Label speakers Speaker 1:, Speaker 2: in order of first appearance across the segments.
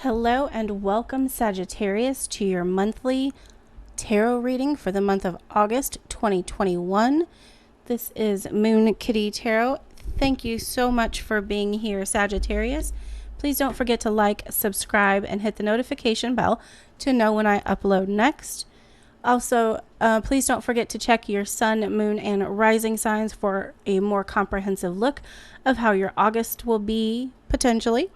Speaker 1: Hello and welcome, Sagittarius, to your monthly tarot reading for the month of August 2021. This is Moon Kitty Tarot. Thank you so much for being here, Sagittarius. Please don't forget to like, subscribe, and hit the notification bell to know when I upload next. Also, please don't forget to check your sun, moon, and rising signs for a more comprehensive look of how your August will be potentially.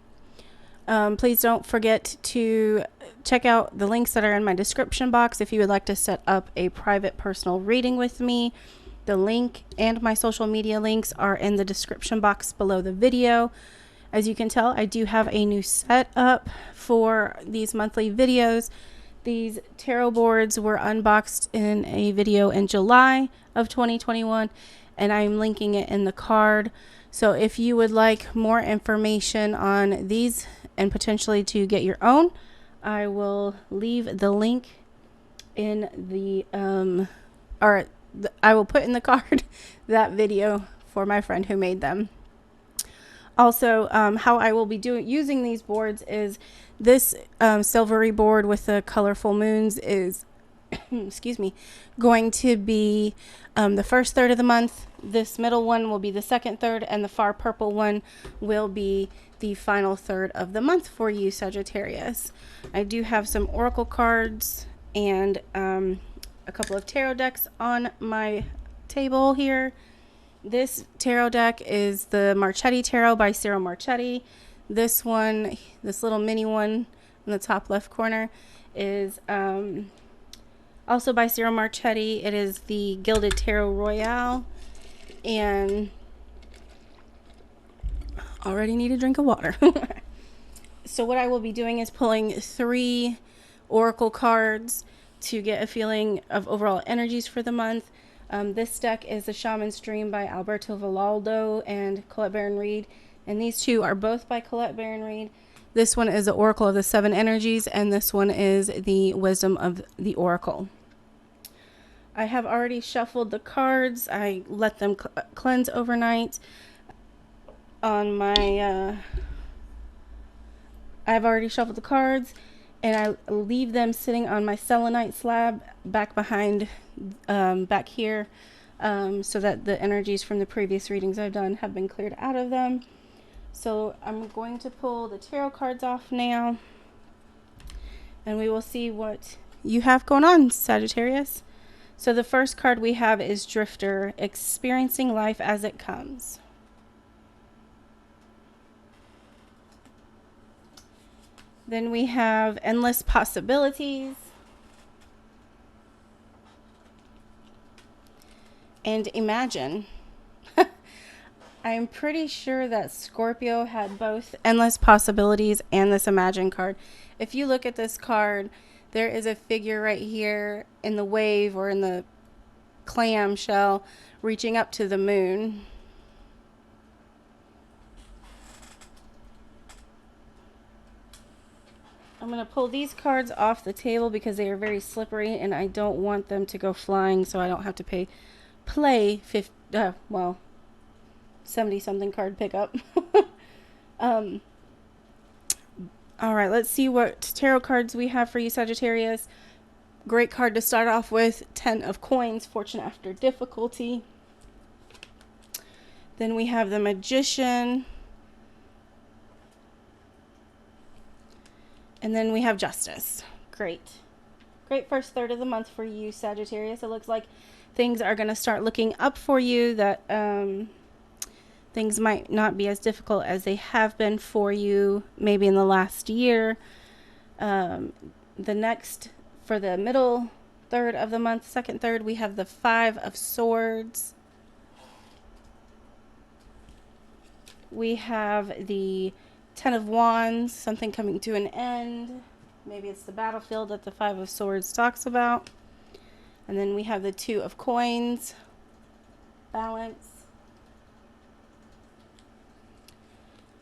Speaker 1: Please don't forget to check out the links that are in my description box if you would like to set up a private personal reading with me. The link and my social media links are in the description box below the video. As you can tell, I do have a new setup for these monthly videos. These tarot boards were unboxed in a video in July of 2021, and I'm linking it in the card. So if you would like more information on these and potentially to get your own, I will leave the link in the I will put in the card that video for my friend who made them. Also, how I will be using these boards is this silvery board with the colorful moons is excuse me, going to be the first third of the month. This middle one will be the second third, and the far purple one will be the final third of the month for you, Sagittarius. I do have some oracle cards and a couple of tarot decks on my table here. This tarot deck is the Marchetti Tarot by Cyril Marchetti. This one, this little mini one in the top left corner, is also by Cyril Marchetti. It is the Gilded Tarot Royale. And already need a drink of water. So what I will be doing is pulling 3 oracle cards to get a feeling of overall energies for the month. This deck is The Shaman's Dream by Alberto Villoldo and Colette Baron-Reid. And these two are both by Colette Baron-Reid. This one is the Oracle of the 7 Energies, and this one is the Wisdom of the Oracle. I have already shuffled the cards. I let them cleanse overnight on my, I've already shuffled the cards, and I leave them sitting on my selenite slab back behind, back here, so that the energies from the previous readings I've done have been cleared out of them. So I'm going to pull the tarot cards off now, and we will see what you have going on, Sagittarius. So the first card we have is Drifter, experiencing life as it comes. Then we have Endless Possibilities. And Imagine. I'm pretty sure that Scorpio had both Endless Possibilities and this Imagine card. If you look at this card, there is a figure right here in the wave or in the clam shell reaching up to the moon. I'm going to pull these cards off the table because they are very slippery and I don't want them to go flying, so I don't have to play 70-something card pickup. All right, let's see what tarot cards we have for you, Sagittarius. Great card to start off with, 10 of Coins, Fortune After Difficulty. Then we have the Magician. And then we have Justice. Great. Great first third of the month for you, Sagittarius. It looks like things are going to start looking up for you, that things might not be as difficult as they have been for you maybe in the last year. The next, for the middle third of the month, second third, we have the 5 of Swords. We have the 10 of Wands, something coming to an end. Maybe it's the battlefield that the 5 of Swords talks about. And then we have the 2 of Coins, Balance.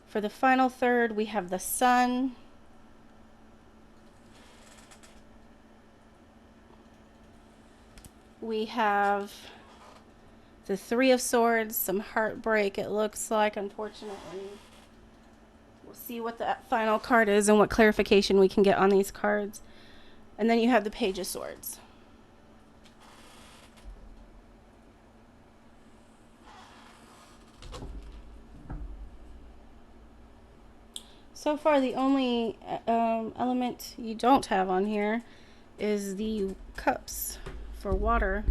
Speaker 1: For the final third, we have the Sun. We have the 3 of Swords, some heartbreak, it looks like, unfortunately. We'll see what the final card is and what clarification we can get on these cards. And then you have the Page of Swords. So far, the only element you don't have on here is the cups for water.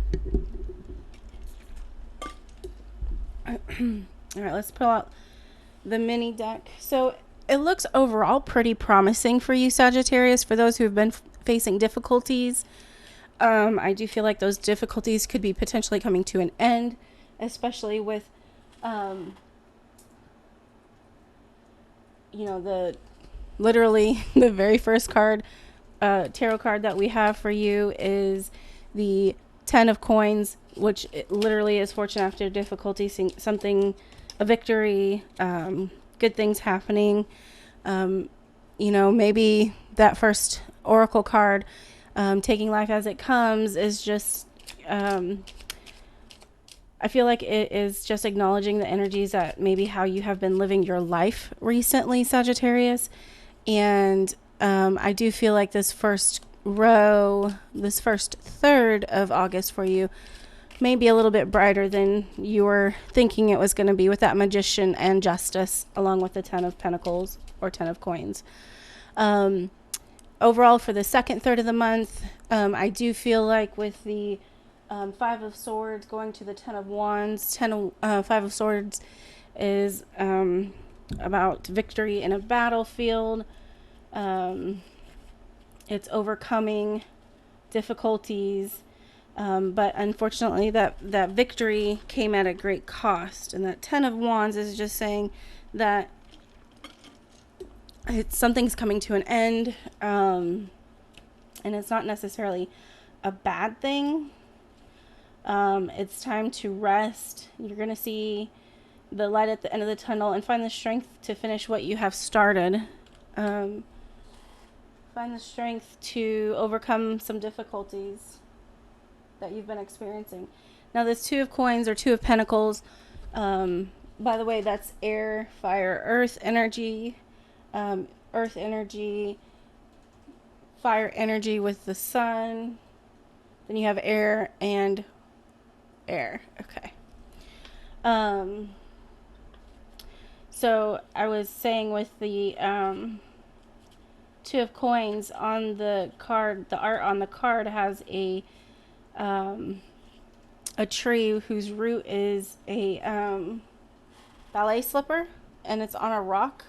Speaker 1: All right, let's pull out the mini deck. So it looks overall pretty promising for you, Sagittarius. For those who have been facing difficulties, I do feel like those difficulties could be potentially coming to an end, especially with, you know, literally the very first card, tarot card that we have for you is the 10 of Coins, which literally is fortune after difficulty, something, a victory, good things happening. You know, maybe that first oracle card, taking life as it comes, is just, I feel like it is just acknowledging the energies that maybe how you have been living your life recently, Sagittarius. And I do feel like this first third of August for you may be a little bit brighter than you were thinking it was going to be, with that Magician and Justice, along with the 10 of Pentacles or 10 of Coins. Overall, for the second third of the month, I do feel like with the 5 of Swords going to the 10 of Wands, 5 of Swords is about victory in a battlefield. It's overcoming difficulties, but unfortunately that victory came at a great cost. And that 10 of Wands is just saying that something's coming to an end, and it's not necessarily a bad thing. It's time to rest. You're going to see the light at the end of the tunnel and find the strength to finish what you have started. Find the strength to overcome some difficulties that you've been experiencing. Now, this 2 of Coins or 2 of Pentacles, by the way, that's air, fire, earth energy, fire energy with the sun. Then you have air and air. Okay. So I was saying with the 2 of Coins on the card, the art on the card has a tree whose root is a ballet slipper, and it's on a rock.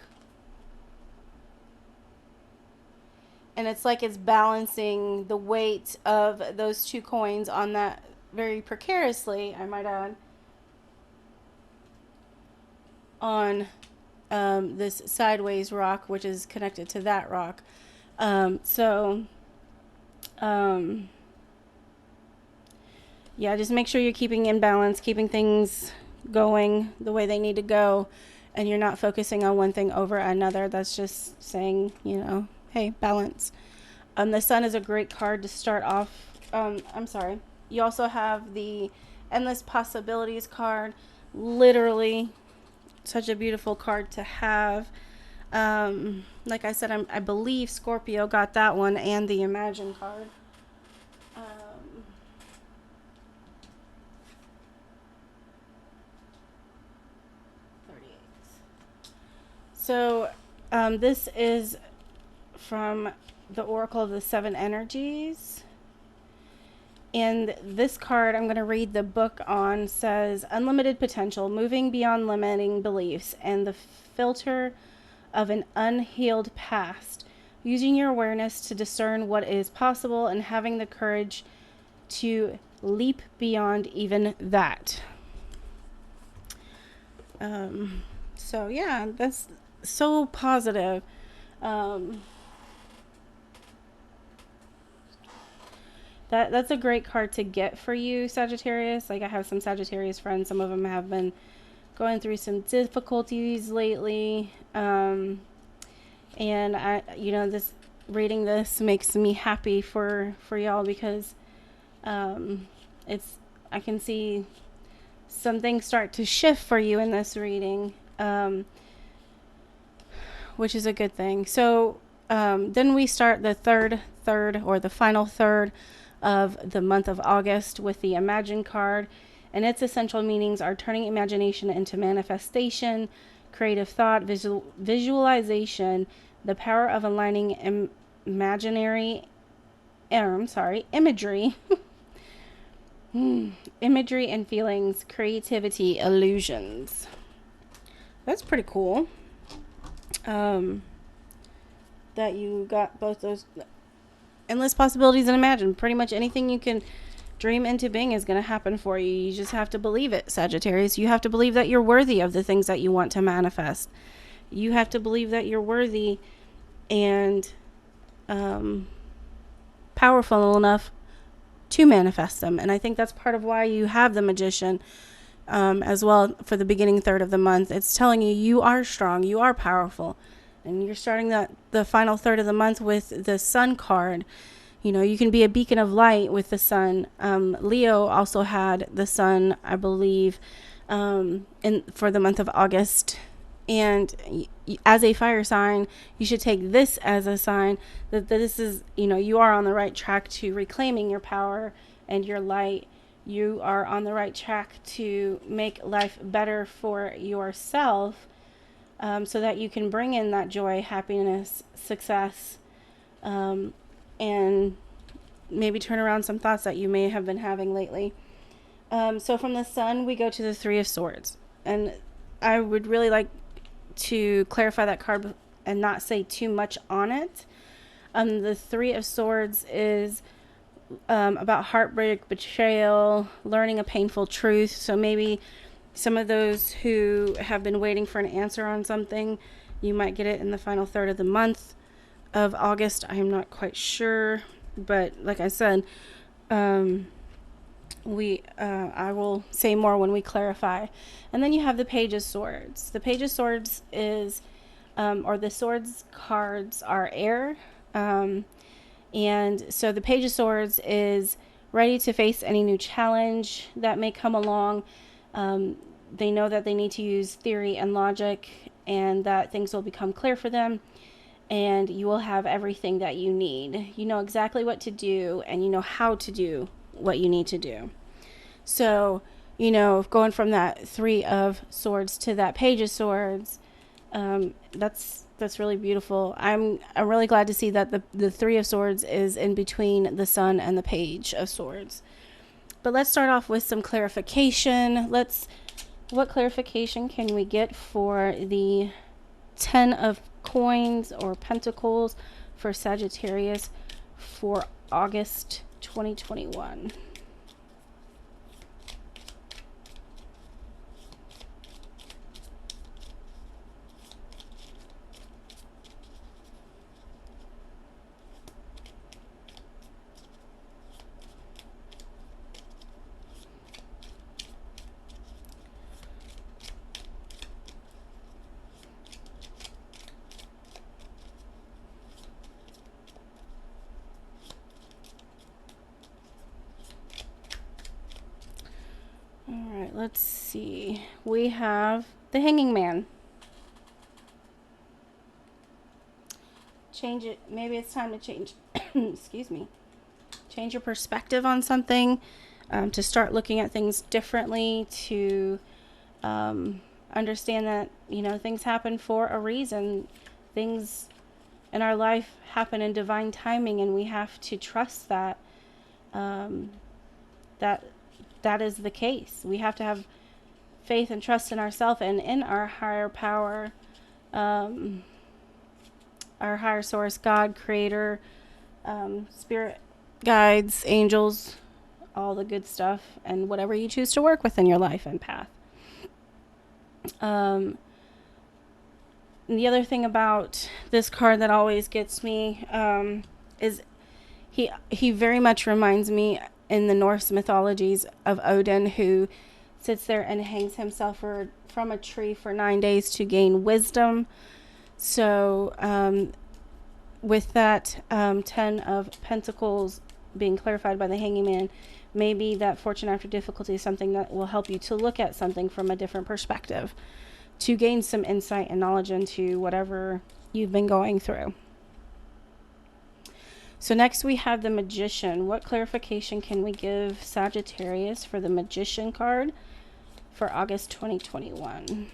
Speaker 1: And it's like it's balancing the weight of those 2 coins on that very precariously, I might add, on this sideways rock, which is connected to that rock. Yeah, just make sure you're keeping in balance, keeping things going the way they need to go, and you're not focusing on one thing over another. That's just saying, you know, hey, balance. The Sun is a great card to start off. I'm sorry. You also have the Endless Possibilities card. Literally such a beautiful card to have. Like I said, I believe Scorpio got that one and the Imagine card. 38. So this is from the Oracle of the 7 Energies. And this card I'm going to read the book on says, unlimited potential, moving beyond limiting beliefs and the filter of an unhealed past, using your awareness to discern what is possible and having the courage to leap beyond even that. So yeah, that's so positive. That's a great card to get for you, Sagittarius. Like, I have some Sagittarius friends. Some of them have been going through some difficulties lately. And reading this makes me happy for y'all, because I can see some things start to shift for you in this reading. which is a good thing. So then we start the third or the final third of the month of August with the Imagine card. And its essential meanings are turning imagination into manifestation, creative thought, visualization, the power of aligning imaginary, imagery, imagery and feelings, creativity, illusions. That's pretty cool. That you got both those endless possibilities and imagine. Pretty much anything you can dream into being is going to happen for you. You just have to believe it, Sagittarius. You have to believe that you're worthy of the things that you want to manifest. You have to believe that you're worthy and powerful enough to manifest them. And I think that's part of why you have the Magician as well for the beginning third of the month. It's telling you you are strong, you are powerful. And you're starting the final third of the month with the Sun card. You know, you can be a beacon of light with the Sun. Leo also had the Sun, I believe, for the month of August. And as a fire sign, you should take this as a sign that this is, you know, you are on the right track to reclaiming your power and your light. You are on the right track to make life better for yourself. So that you can bring in that joy, happiness, success, and maybe turn around some thoughts that you may have been having lately. So from the Sun, we go to the Three of Swords. And I would really like to clarify that card and not say too much on it. The Three of Swords is about heartbreak, betrayal, learning a painful truth. So maybe some of those who have been waiting for an answer on something, you might get it in the final third of the month of August. I am not quite sure, but like I said, I will say more when we clarify. And then you have the Page of Swords. The Page of Swords is, or the Swords cards are air. And so the Page of Swords is ready to face any new challenge that may come along. They know that they need to use theory and logic and that things will become clear for them and you will have everything that you need. You know exactly what to do and you know how to do what you need to do. So, you know, going from that Three of Swords to that Page of Swords, that's really beautiful. I'm really glad to see that the Three of Swords is in between the Sun and the Page of Swords. But let's start off with some clarification. What clarification can we get for the 10 of coins or pentacles for Sagittarius for August 2021? Let's see. We have the Hanging Man. Change it. Maybe it's time to change. Excuse me. Change your perspective on something. To start looking at things differently. To understand that, you know, things happen for a reason. Things in our life happen in divine timing, and we have to trust that. That is the case. We have to have faith and trust in ourselves and in our higher power, our higher source, God, creator, spirit guides, angels, all the good stuff, and whatever you choose to work with in your life and path. And the other thing about this card that always gets me is he very much reminds me in the Norse mythologies of Odin, who sits there and hangs himself from a tree for 9 days to gain wisdom. So with that 10 of Pentacles being clarified by the Hanging Man, maybe that fortune after difficulty is something that will help you to look at something from a different perspective, to gain some insight and knowledge into whatever you've been going through. So next we have the Magician. What clarification can we give Sagittarius for the Magician card for August 2021?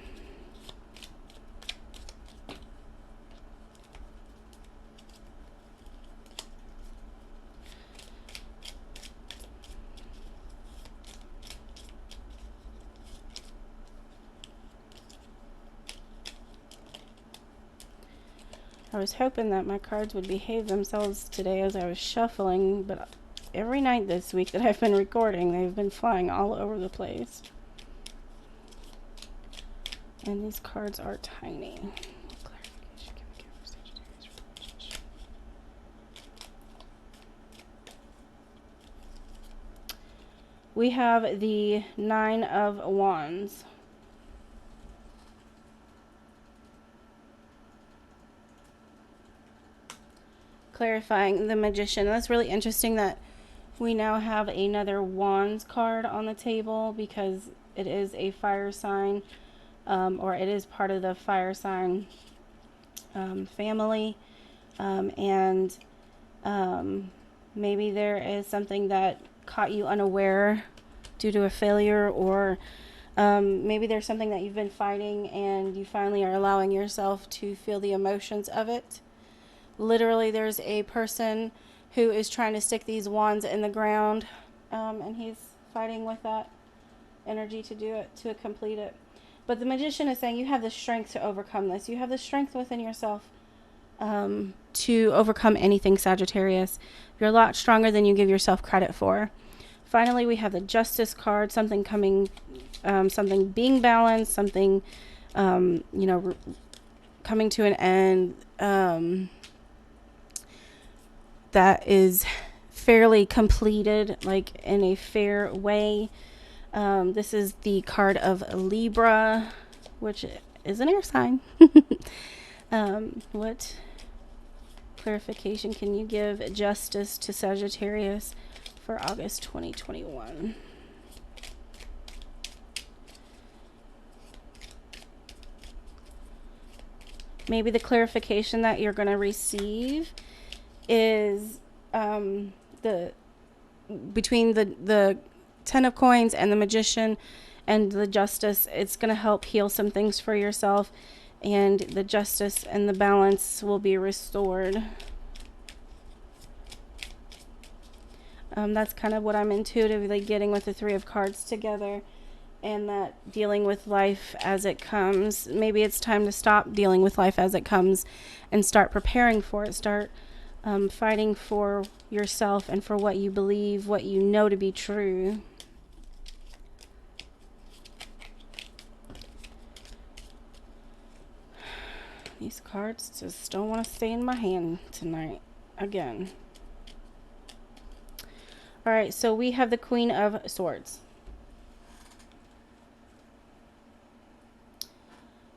Speaker 1: I was hoping that my cards would behave themselves today as I was shuffling, but every night this week that I've been recording, they've been flying all over the place. And these cards are tiny. What clarification can we give for Sagittarius for the Magician? We have the Nine of Wands. Clarifying the Magician. That's really interesting that we now have another Wands card on the table because it is a fire sign, or it is part of the fire sign family, and maybe there is something that caught you unaware due to a failure, or maybe there's something that you've been fighting and you finally are allowing yourself to feel the emotions of it. Literally, there's a person who is trying to stick these wands in the ground, and he's fighting with that energy to do it, to complete it. But the Magician is saying you have the strength to overcome this. You have the strength within yourself to overcome anything, Sagittarius. You're a lot stronger than you give yourself credit for. Finally, we have the Justice card, something coming, something being balanced, something, coming to an end, that is fairly completed, like in a fair way. This is the card of Libra, which is an air sign. What clarification can you give Justice to Sagittarius for August 2021? Maybe the clarification that you're going to receive is between the Ten of Coins and the Magician and the Justice. It's going to help heal some things for yourself, and the justice and the balance will be restored. That's kind of what I'm intuitively getting with the Three of Cards together, and that dealing with life as it comes. Maybe it's time to stop dealing with life as it comes and start preparing for it. Start fighting for yourself and for what you believe, what you know to be true. These cards just don't want to stay in my hand tonight again. All right, so we have the Queen of Swords.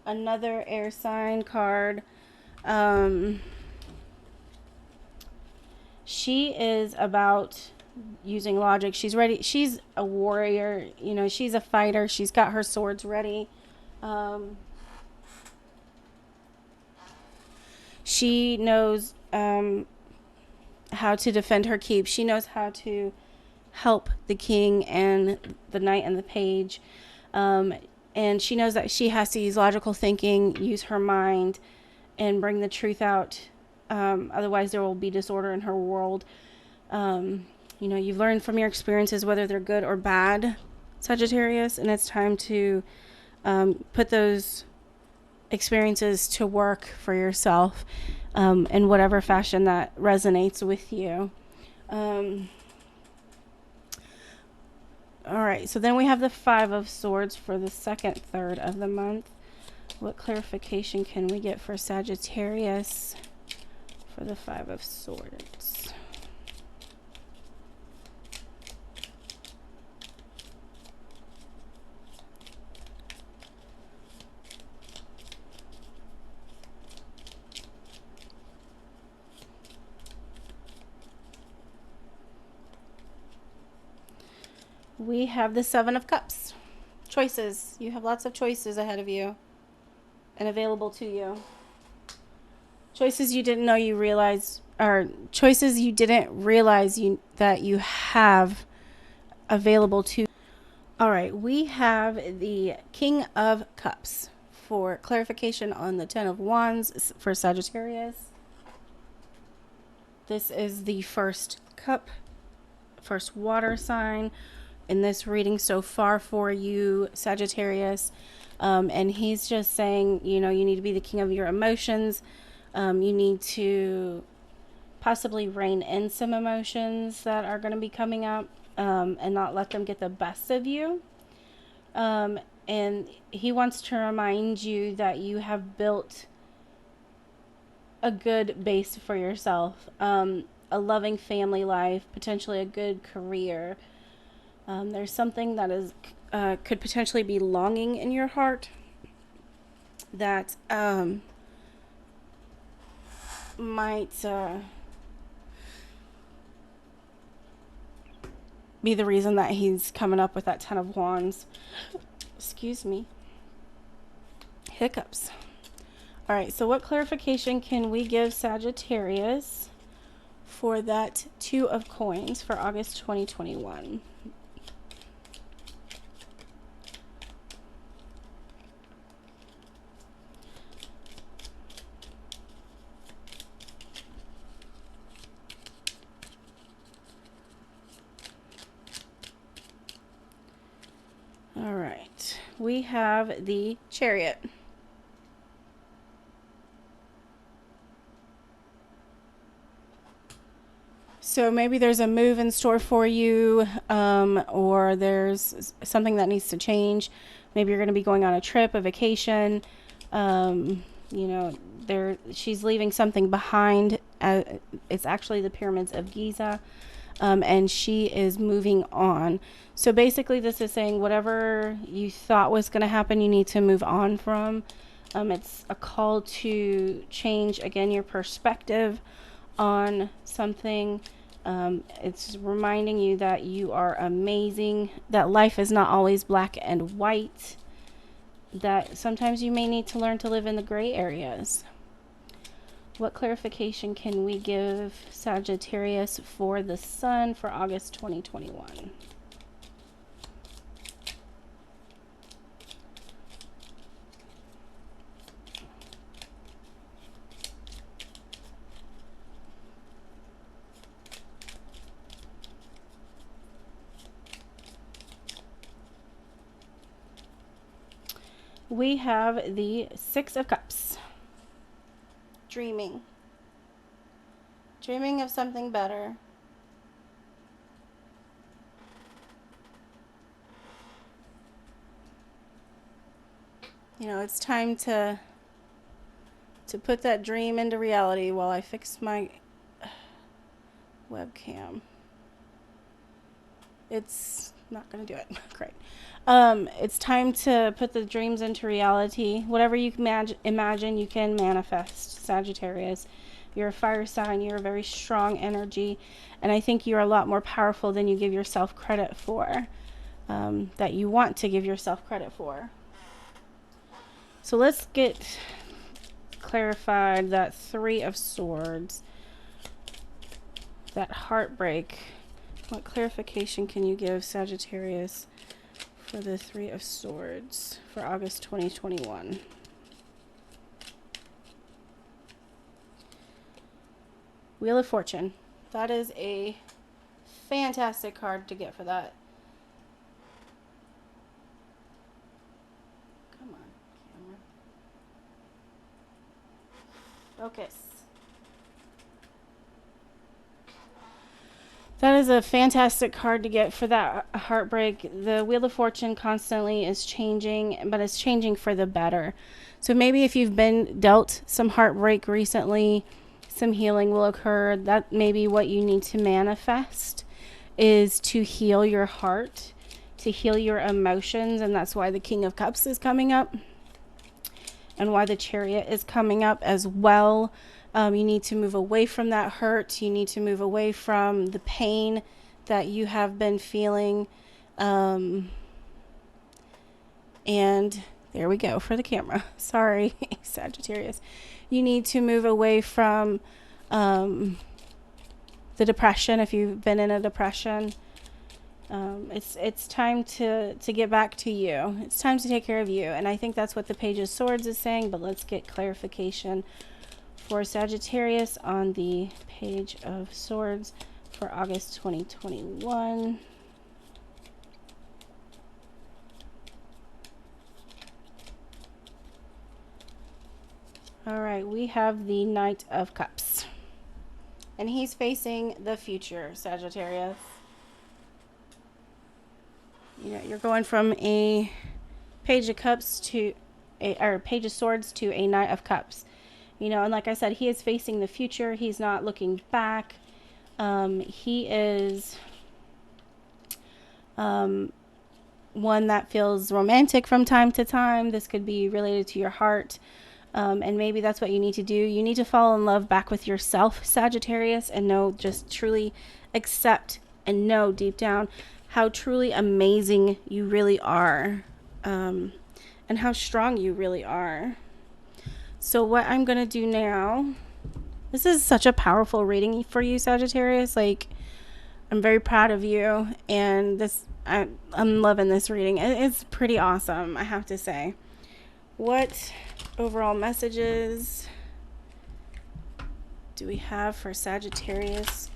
Speaker 1: Another air sign card. She is about using logic. She's ready. She's a warrior. She's a fighter. She's got her swords ready. She knows how to defend her keep. She knows how to help the king and the knight and the page. And she knows that she has to use logical thinking, use her mind, and bring the truth out. Otherwise, there will be disorder in her world. You've learned from your experiences, whether they're good or bad, Sagittarius, and it's time to put those experiences to work for yourself in whatever fashion that resonates with you. All right, so then we have the Five of Swords for the second third of the month. What clarification can we get for Sagittarius for the Five of Swords? We have the Seven of Cups. Choices. You have lots of choices ahead of you and available to you. choices you didn't know you realized, or choices you didn't realize that you have available to. All right, we have the King of Cups for clarification on the Ten of Wands for Sagittarius. This is the first cup, first water sign in this reading so far for you, Sagittarius. And he's just saying, you know, you need to be the king of your emotions. You need to possibly rein in some emotions that are going to be coming up, and not let them get the best of you. And he wants to remind you that you have built a good base for yourself, a loving family life, potentially a good career. There's something that is could potentially be longing in your heart that might be the reason that he's coming up with that Ten of Wands. Excuse me. Hiccups. All right, so what clarification can we give Sagittarius for that Two of Coins for August 2021? All right, we have the Chariot. So maybe there's a move in store for you, or there's something that needs to change. Maybe you're going to be going on a trip, a vacation. You know, she's leaving something behind. It's actually the pyramids of Giza, and she is moving on. So basically, this is saying whatever you thought was going to happen, you need to move on from. It's a call to change, again, your perspective on something. It's reminding you that you are amazing, that life is not always black and white, that sometimes you may need to learn to live in the gray areas. What clarification can we give Sagittarius for the Sun for August 2021? We have the Six of Cups. Dreaming. Dreaming of something better. You know, it's time to put that dream into reality while I fix my webcam. It's not going to do it. Great. It's time to put the dreams into reality. Whatever you imagine, you can manifest, Sagittarius. You're a fire sign. You're a very strong energy. And I think you're a lot more powerful than you give yourself credit for, that you want to give yourself credit for. So let's get clarified that Three of Swords, that heartbreak. What clarification can you give Sagittarius for the Three of Swords for August 2021? Wheel of Fortune. That is a fantastic card to get for that. Come on, camera. Focus. That is a fantastic card to get for that heartbreak. The Wheel of Fortune constantly is changing, but it's changing for the better. So maybe if you've been dealt some heartbreak recently, some healing will occur. That may be what you need to manifest, is to heal your heart, to heal your emotions. And that's why the King of Cups is coming up, and why the Chariot is coming up as well. You need to move away from that hurt. You need to move away from the pain that you have been feeling, and There we go for the camera. Sorry, Sagittarius. You need to move away from the depression if you've been in a depression. It's time to get back to you. It's time to take care of you. And I think that's what the Page of Swords is saying, but let's get clarification for Sagittarius on the Page of Swords for August 2021. All right, we have the Knight of Cups. And he's facing the future, Sagittarius. You know, you're going from a Page of Cups to or Page of Swords to a Knight of Cups. You know, and like I said, he is facing the future. He's not looking back. He is one that feels romantic from time to time. This could be related to your heart. And maybe that's what you need to do. You need to fall in love back with yourself, Sagittarius, and know, just truly accept and know deep down how truly amazing you really are, and how strong you really are. So what I'm going to do now, this is such a powerful reading for you, Sagittarius. Like, I'm very proud of you, and I'm loving this reading. It's pretty awesome, I have to say. What overall messages do we have for Sagittarius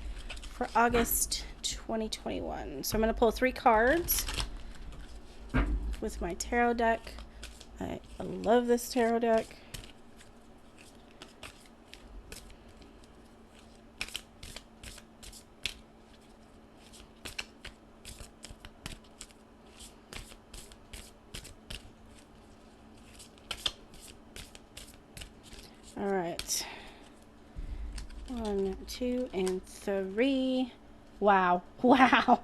Speaker 1: for August 2021? So I'm going to pull 3 cards with my tarot deck. I love this tarot deck. All right. 1, 2, and 3. Wow. Wow.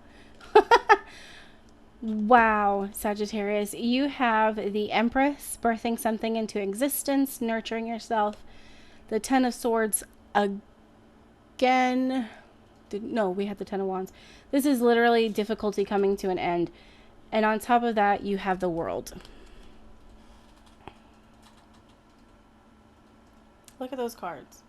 Speaker 1: Wow, Sagittarius. You have the Empress, birthing something into existence, nurturing yourself. The Ten of Swords again. No, we had the Ten of Wands. This is literally difficulty coming to an end. And on top of that, you have the World. Look at those cards.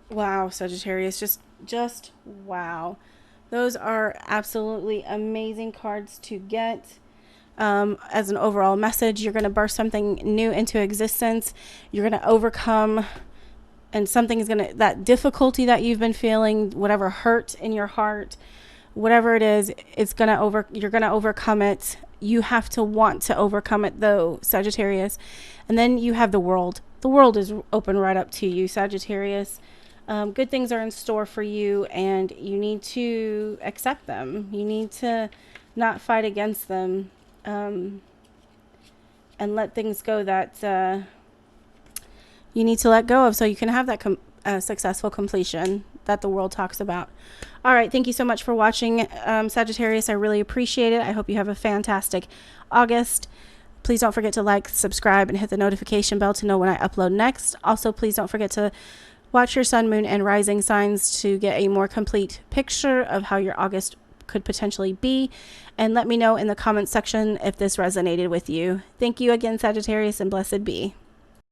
Speaker 1: Wow, Sagittarius, just wow. Those are absolutely amazing cards to get. As an overall message, you're going to burst something new into existence. You're going to overcome, and something is going to, that difficulty that you've been feeling, whatever hurt in your heart, whatever it is, you're going to overcome it. You have to want to overcome it, though, Sagittarius. And then you have the World. The world is open right up to you, Sagittarius. Good things are in store for you, and you need to accept them. You need to not fight against them, and let things go that you need to let go of, so you can have that successful completion that the world talks about. All right, thank you so much for watching, Sagittarius. I really appreciate it. I hope you have a fantastic August. Please don't forget to like, subscribe, and hit the notification bell to know when I upload next. Also, please don't forget to watch your sun, moon, and rising signs to get a more complete picture of how your August could potentially be. And let me know in the comments section if this resonated with you. Thank you again, Sagittarius, and blessed be.